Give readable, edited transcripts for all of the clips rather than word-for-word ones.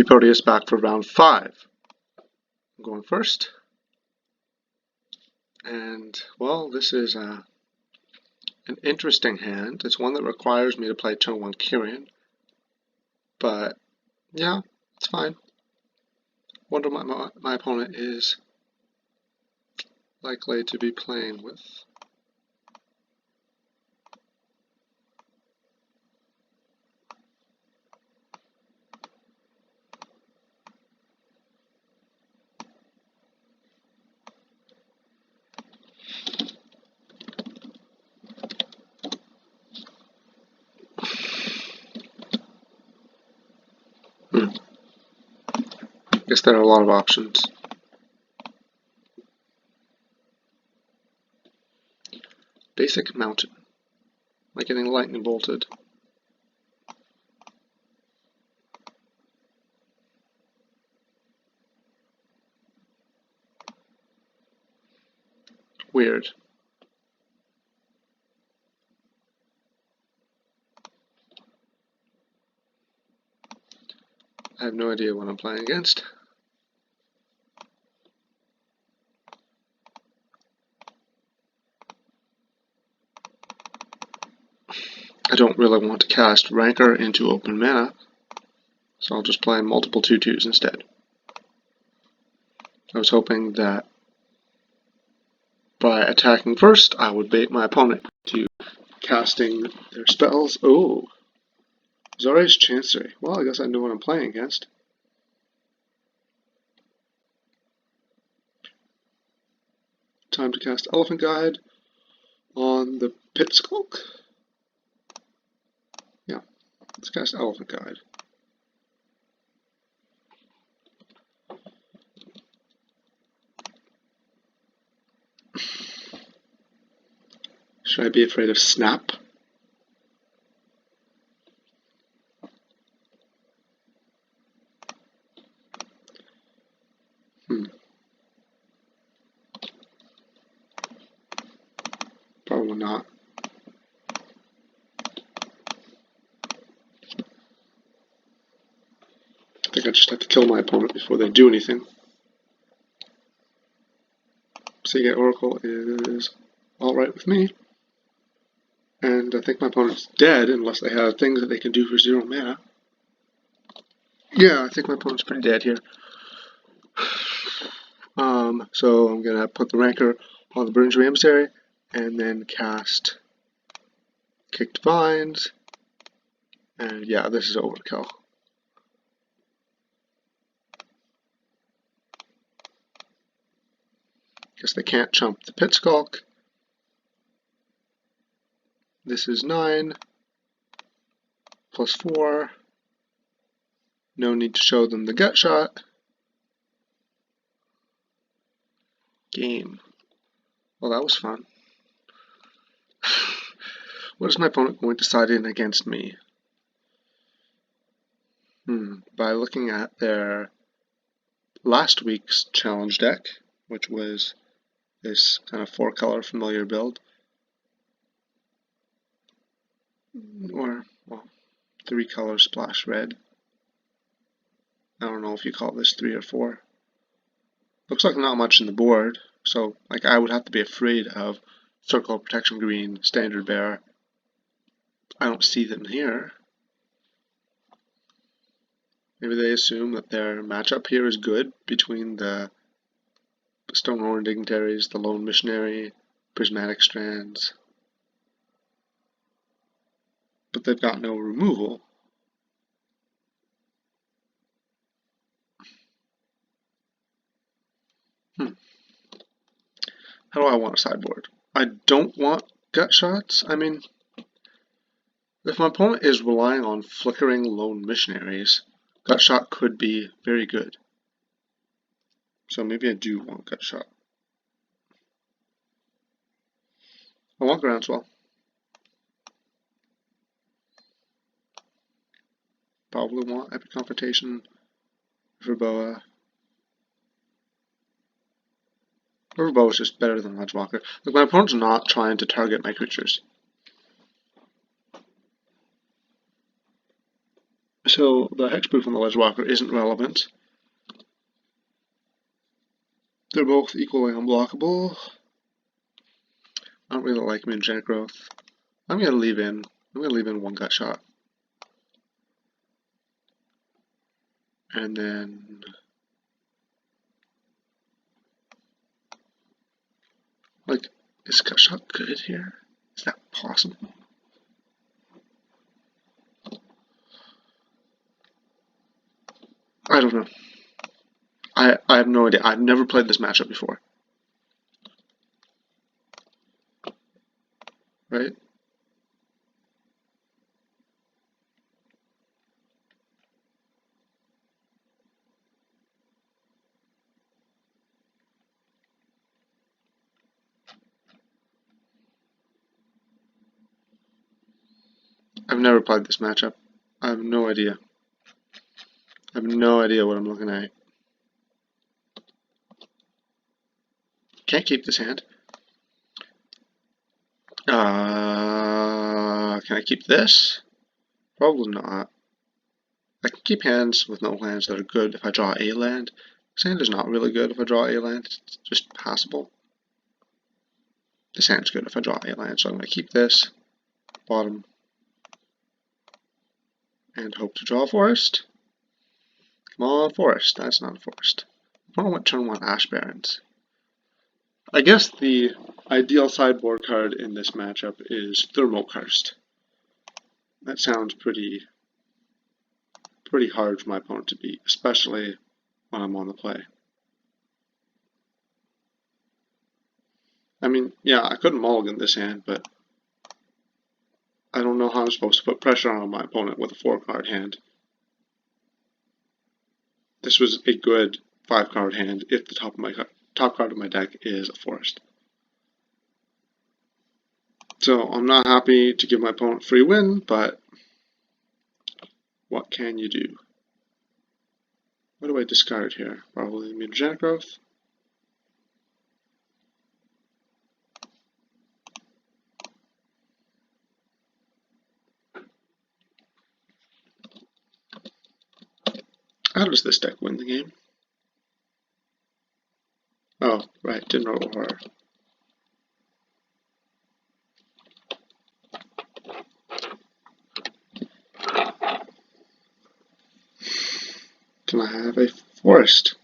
pproteus back for round 5. I'm going first. And, well, this is an interesting hand. It's one that requires me to play turn 1 Kyrian. But, yeah, it's fine. Wonder what my opponent is likely to be playing with. Guess there are a lot of options. Basic mountain. Am I getting lightning bolted? Weird. I have no idea what I'm playing against. I don't really want to cast Rancor into open mana, so I'll just play multiple 2/2s instead. I was hoping that by attacking first, I would bait my opponent to casting their spells. Oh, Zari's Chancery. Well, I guess I know what I'm playing against. Time to cast Elephant Guide on the Pit Skulk. Yeah, let's cast Elephant Guide. Should I be afraid of Snap? Probably not. I think I just have to kill my opponent before they do anything. Seagate Oracle is alright with me. And I think my opponent's dead unless they have things that they can do for 0 mana. Yeah, I think my opponent's pretty dead here. So I'm going to put the Rancor on the Burnisher Emissary and then cast Kick Divines. And yeah, this is overkill. Guess they can't chump the Pit Skulk. This is 9 plus 4. No need to show them the gut shot. Game. Well, that was fun. What is my opponent going to side in against me? By looking at their last week's challenge deck, which was this kind of 4-color familiar build, or, well, 3-color splash red. I don't know if you call this 3 or 4. Looks like not much in the board, so like I would have to be afraid of Circle of Protection Green, Standard Bearer. I don't see them here. Maybe they assume that their matchup here is good between the Stonehorn Dignitaries, the Lone Missionary, Prismatic Strands. But they've got no removal. How do I want a sideboard? I don't want gut shots. I mean, if my opponent is relying on flickering Lone Missionaries, gut shot could be very good. So maybe I do want gut shot. I want Groundswell. Probably want Epic Confrontation, Verboa. Verboa is just better than Ledgewalker. Look, my opponent's not trying to target my creatures. So the hexproof on the Ledgewalker isn't relevant. They're both equally unblockable. I don't really like mutagenic growth. I'm gonna leave in one gut shot. And then like, is gut shot good here? Is that possible? I don't know. I have no idea. I've never played this matchup before. Right? I've never played this matchup. I have no idea. I have no idea what I'm looking at. Can't keep this hand. Can I keep this? Probably not. I can keep hands with no lands that are good if I draw a land. This hand is not really good if I draw a land. It's just passable. This hand's good if I draw a land, so I'm going to keep this bottom and hope to draw a forest. Come on, forest. That's not a forest. I want turn 1 Ash Barrens. I guess the ideal sideboard card in this matchup is Thermokarst. That sounds pretty hard for my opponent to beat, especially when I'm on the play. I mean, yeah, I couldn't mulligan this hand, but I don't know how I'm supposed to put pressure on my opponent with a 4-card hand. This was a good 5-card hand if the top card of my deck is a forest. So I'm not happy to give my opponent free win, but what can you do? What do I discard here? Probably mutagenic growth. How does this deck win the game? Oh, right, didn't roll horror. Can I have a forest?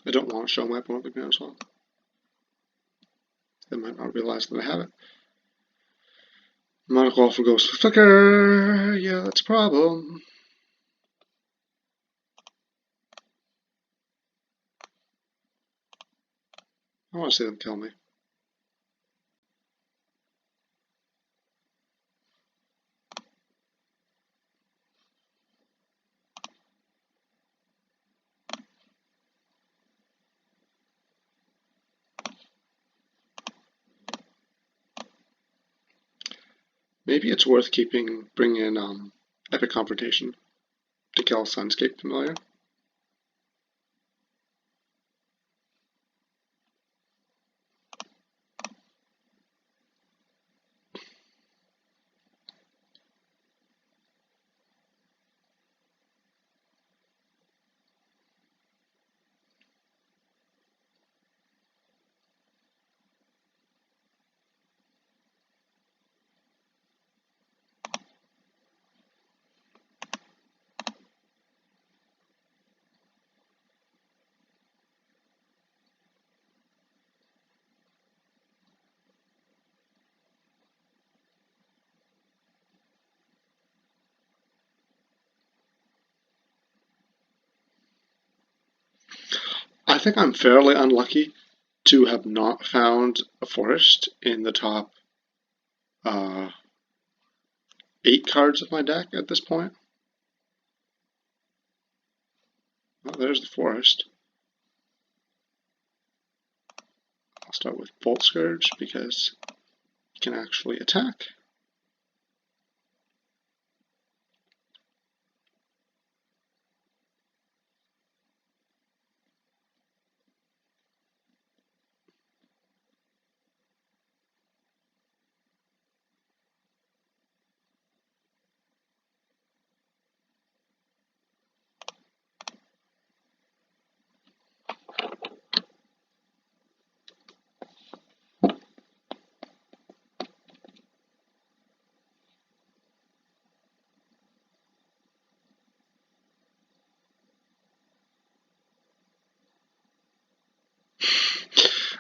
I don't want to show my opponent the groundswell. They might not realize that I have it. Monocle offer goes for Flicker. Yeah, that's a problem. I want to see them kill me. Maybe it's worth bringing in Epic Confrontation to kill Sunscape Familiar. I think I'm fairly unlucky to have not found a forest in the top 8 cards of my deck at this point. Well, there's the forest. I'll start with Bolt Scourge because it can actually attack.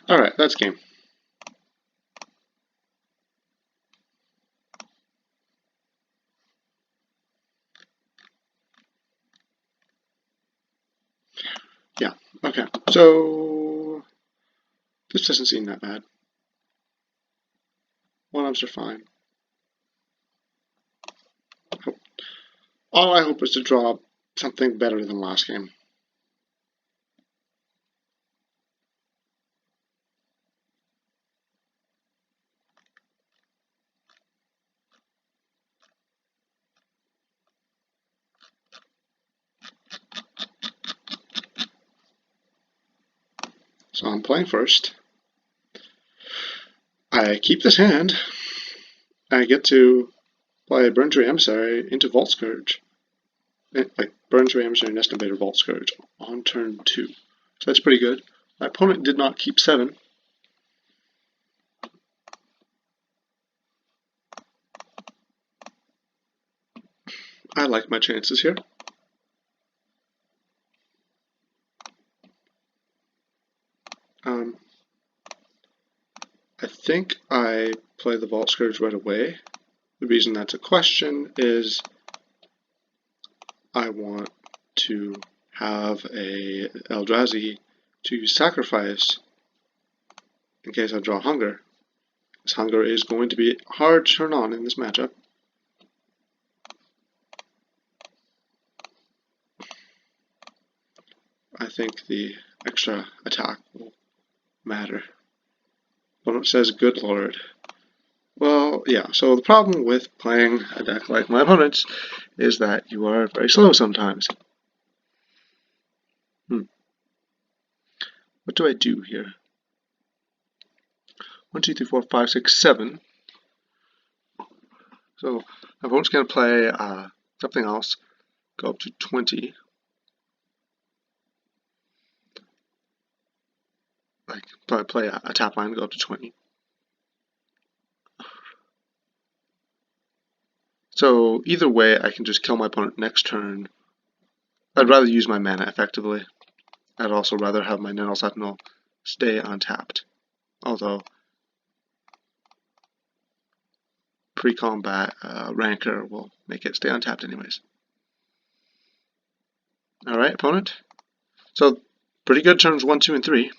Alright, that's game. Yeah, okay. So this doesn't seem that bad. One-ups are fine. All I hope is to draw something better than last game. So I'm playing first. I keep this hand. I get to play Burn Tree Emissary into Vault Scourge. Like Burn Tree Emissary, Nest Invader, Vault Scourge on turn 2. So that's pretty good. My opponent did not keep 7. I like my chances here. I think I play the Vault Scourge right away. The reason that's a question is I want to have a Eldrazi to sacrifice in case I draw Hunger. This Hunger is going to be hard to turn on in this matchup. I think the extra attack will matter. Opponent says, good lord. Well, yeah, so the problem with playing a deck like my opponent's is that you are very slow sometimes. What do I do here? 1, 2, 3, 4, 5, 6, 7. So my opponent's going to play something else, go up to 20. Like, play a tap line, go up to 20. So either way, I can just kill my opponent next turn. I'd rather use my mana effectively. I'd also rather have my Nettle Sentinel stay untapped. Although, pre-combat Rancor will make it stay untapped anyways. Alright, opponent. So, pretty good turns 1, 2, and 3.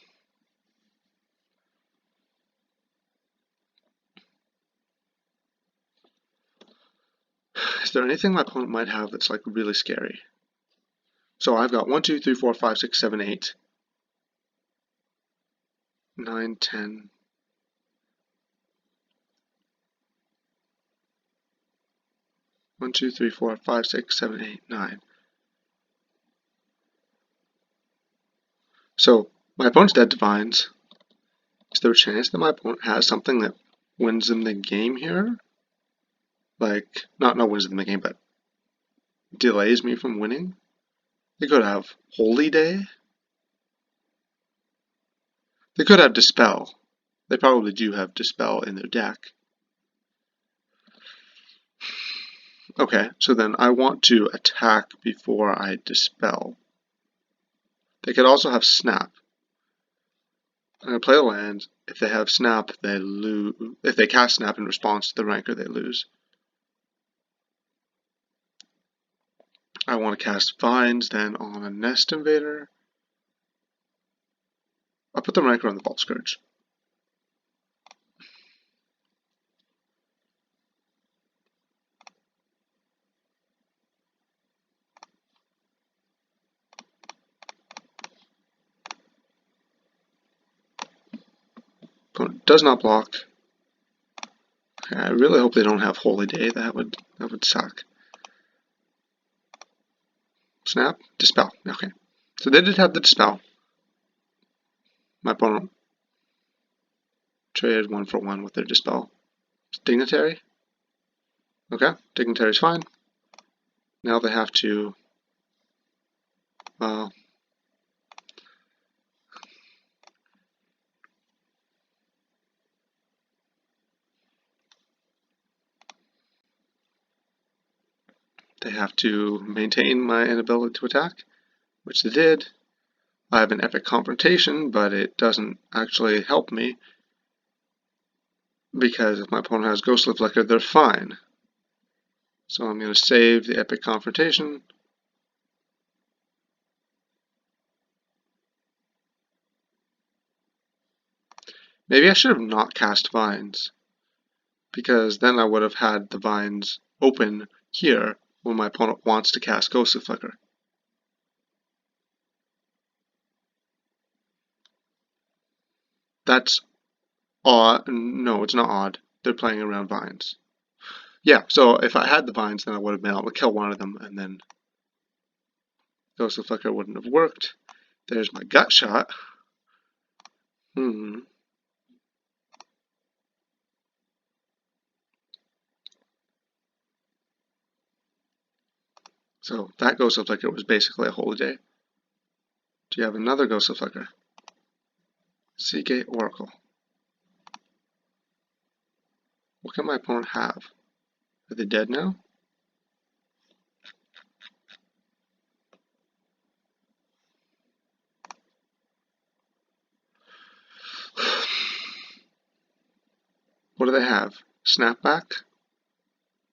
Is there anything my opponent might have that's like really scary? So I've got 1, 2, 3, 4, 5, 6, 7, 8, 9, 10. 1, 2, 3, 4, 5, 6, 7, 8, 9. So my opponent's dead divines. Is there a chance that my opponent has something that wins them the game here? Like, not wins them the game, but delays me from winning? They could have Holy Day. They could have Dispel. They probably do have Dispel in their deck. Okay, so then I want to attack before I Dispel. They could also have Snap. I'm going to play a land. If they have Snap, they lose. If they cast Snap in response to the Rancor, they lose. I want to cast Vines then on a Nest Invader. I'll put the Rancor on the Vault Scourge. Opponent does not block. I really hope they don't have Holy Day. That would suck. Snap, Dispel. Okay. So they did have the Dispel. My opponent traded 1 for 1 with their Dispel. Dignitary? Okay, Dignitary's fine. Now they have to, well, they have to maintain my inability to attack, which they did. I have an epic confrontation, but it doesn't actually help me because if my opponent has Ghostly Flicker, they're fine. So I'm going to save the epic confrontation. Maybe I should have not cast Vines, because then I would have had the Vines open here when my opponent wants to cast Ghostly Flicker. That's odd. No, it's not odd. They're playing around Vines. Yeah, so if I had the Vines, then I would have been able to kill one of them, and then Ghostly Flicker wouldn't have worked. There's my gut shot. So that Ghostly Flicker was basically a Holy Day. Do you have another Ghostly Flicker? Seagate Oracle. What can my opponent have? Are they dead now? What do they have? Snapback?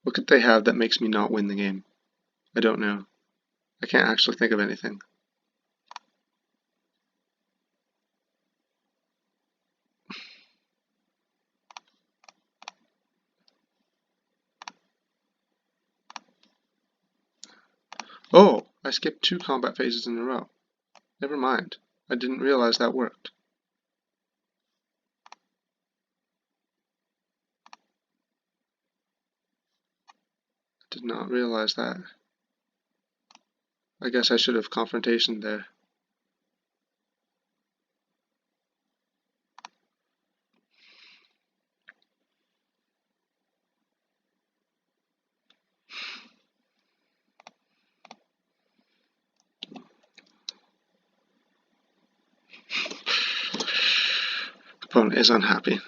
What could they have that makes me not win the game? I don't know. I can't actually think of anything. Oh, I skipped 2 combat phases in a row. Never mind. I didn't realize that worked. Did not realize that. I guess I should have confrontation there. Opponent is unhappy.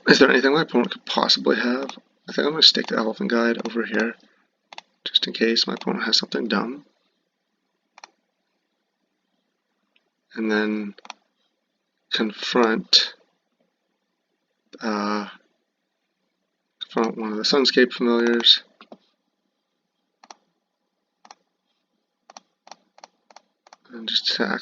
Is there anything my opponent could possibly have? I think I'm going to stick the Elephant Guide over here, just in case my opponent has something dumb. And then confront one of the Sunscape familiars. And just attack.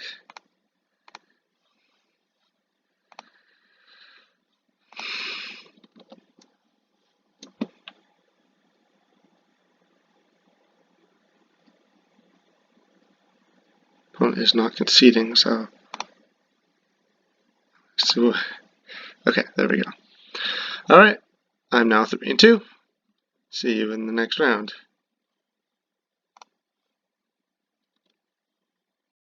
Opponent is not conceding, so okay, there we go. Alright, I'm now 3-2. See you in the next round.